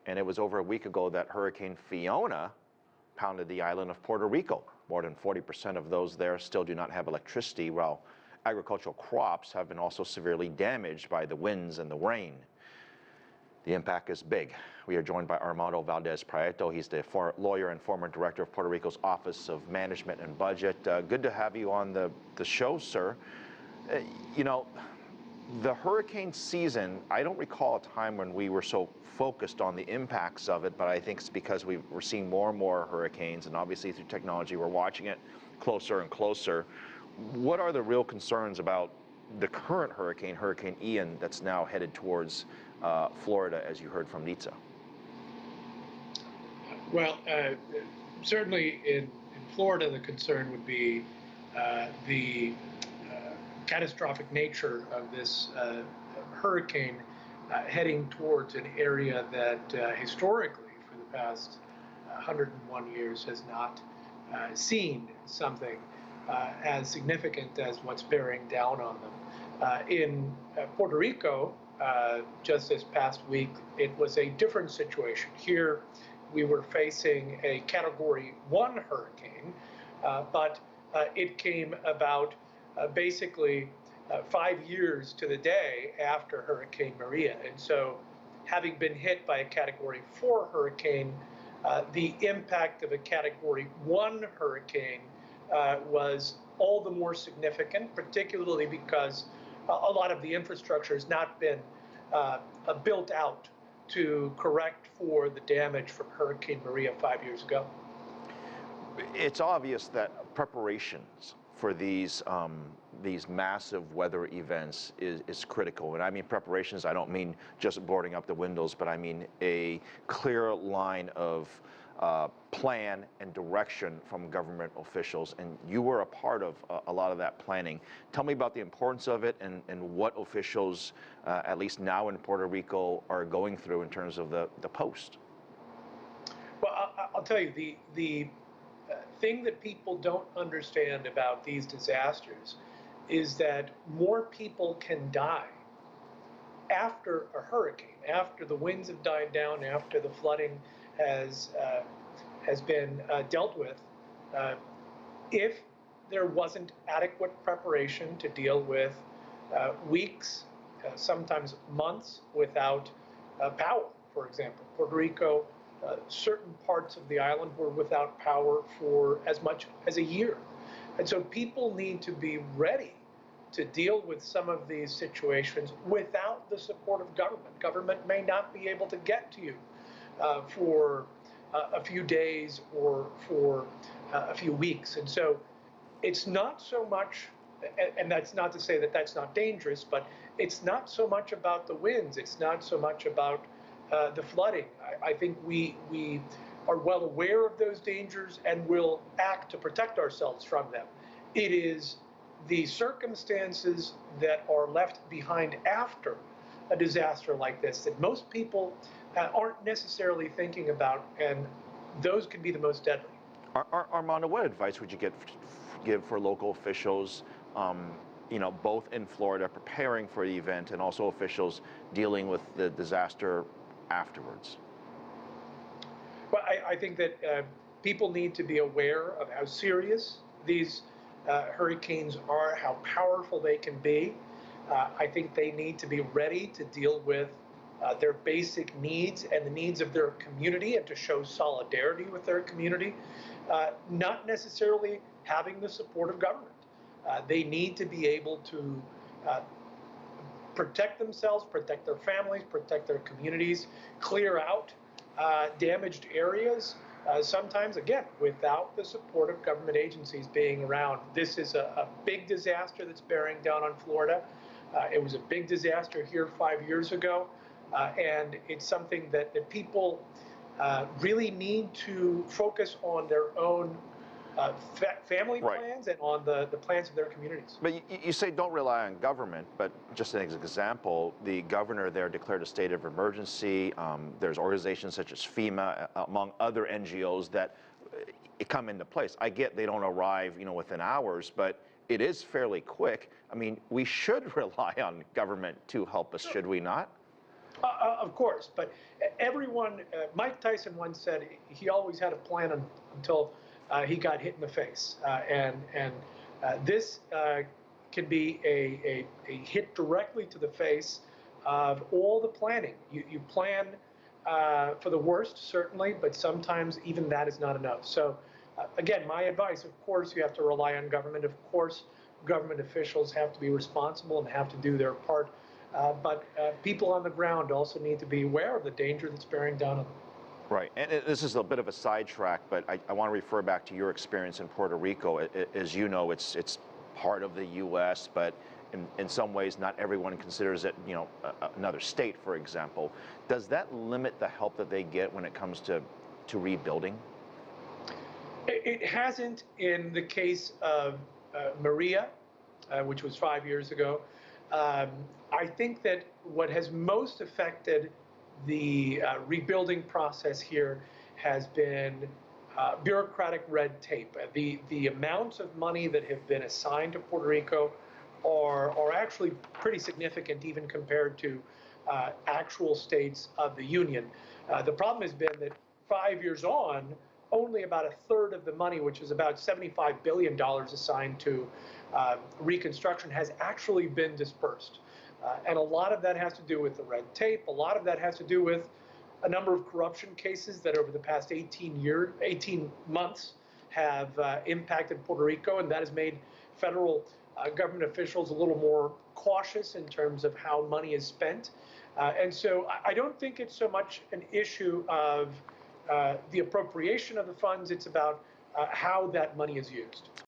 And it was over a week ago that Hurricane Fiona pounded the island of Puerto Rico. More than 40% of those there still do not have electricity, while agricultural crops have been also severely damaged by the winds and the rain. The impact is big. We are joined by Armando Valdes-Prieto. He's the lawyer and former director of Puerto Rico's Office of Management and Budget. Good to have you on the show, sir. You know, the hurricane season, I don't recall a time when we were so focused on the impacts of it, but I think it's because we're seeing more and more hurricanes, and obviously through technology we're watching it closer and closer. What are the real concerns about the current hurricane, Hurricane Ian, that's now headed towards Florida, as you heard from Nitza? Well, certainly in Florida, the concern would be the catastrophic nature of this hurricane heading towards an area that historically, for the past 101 years, has not seen something as significant as what's bearing down on them. In Puerto Rico, just this past week, it was a different situation. Here, we were facing a Category 1 hurricane, but it came about basically 5 years to the day after Hurricane Maria. And so, having been hit by a Category 4 hurricane, the impact of a Category 1 hurricane was all the more significant, particularly because a lot of the infrastructure has not been built out to correct for the damage from Hurricane Maria 5 years ago. It's obvious that preparations for these massive weather events is critical. And I mean preparations, I don't mean just boarding up the windows, but I mean a clear line of plan and direction from government officials. And you were a part of a lot of that planning. Tell me about the importance of it and what officials, at least now in Puerto Rico, are going through in terms of the post. Well, I'll tell you, the thing that people don't understand about these disasters is that more people can die after a hurricane, after the winds have died down, after the flooding has been dealt with, if there wasn't adequate preparation to deal with weeks, sometimes months without power, for example. Puerto Rico, certain parts of the island were without power for as much as a year. And so people need to be ready to deal with some of these situations without the support of government. Government may not be able to get to you for a few days or for a few weeks. And so it's not so much, and that's not to say that that's not dangerous, but it's not so much about the winds. It's not so much about the flooding. I think we are well aware of those dangers and will act to protect ourselves from them. It is the circumstances that are left behind after a disaster like this that most people aren't necessarily thinking about, and those can be the most deadly. Armando, what advice would you give for local officials, you know, both in Florida preparing for the event and also officials dealing with the disaster afterwards? Well, I think that people need to be aware of how serious these hurricanes are, how powerful they can be. I think they need to be ready to deal with their basic needs and the needs of their community and to show solidarity with their community, not necessarily having the support of government. They need to be able to protect themselves, protect their families, protect their communities, clear out damaged areas, sometimes, again, without the support of government agencies being around. This is a big disaster that's bearing down on Florida. It was a big disaster here 5 years ago, and it's something that people really need to focus on their own family plans and on the plans of their communities. But you say don't rely on government, but just an example, the governor there declared a state of emergency. There's organizations such as FEMA, among other NGOs that come into place. I get they don't arrive, you know, within hours, but it is fairly quick. I mean, we should rely on government to help us, should we not? Of course, but everyone, Mike Tyson once said he always had a plan until he got hit in the face. This can be a hit directly to the face of all the planning. You plan for the worst, certainly, but sometimes even that is not enough. So, again, my advice, of course, you have to rely on government. Of course, government officials have to be responsible and have to do their part. But people on the ground also need to be aware of the danger that's bearing down on them. Right, and this is a bit of a sidetrack, but I want to refer back to your experience in Puerto Rico. As you know, it's part of the U.S., but in some ways, not everyone considers it, another state, for example. Does that limit the help that they get when it comes to rebuilding? It hasn't in the case of Maria, which was 5 years ago. I think that what has most affected the rebuilding process here has been bureaucratic red tape. The amounts of money that have been assigned to Puerto Rico are actually pretty significant, even compared to actual states of the Union. The problem has been that 5 years on, only about a third of the money, which is about $75 billion assigned to reconstruction, has actually been dispersed. And a lot of that has to do with the red tape. A lot of that has to do with a number of corruption cases that over the past 18 months have impacted Puerto Rico, and that has made federal government officials a little more cautious in terms of how money is spent. And so I don't think it's so much an issue of the appropriation of the funds. It's about how that money is used.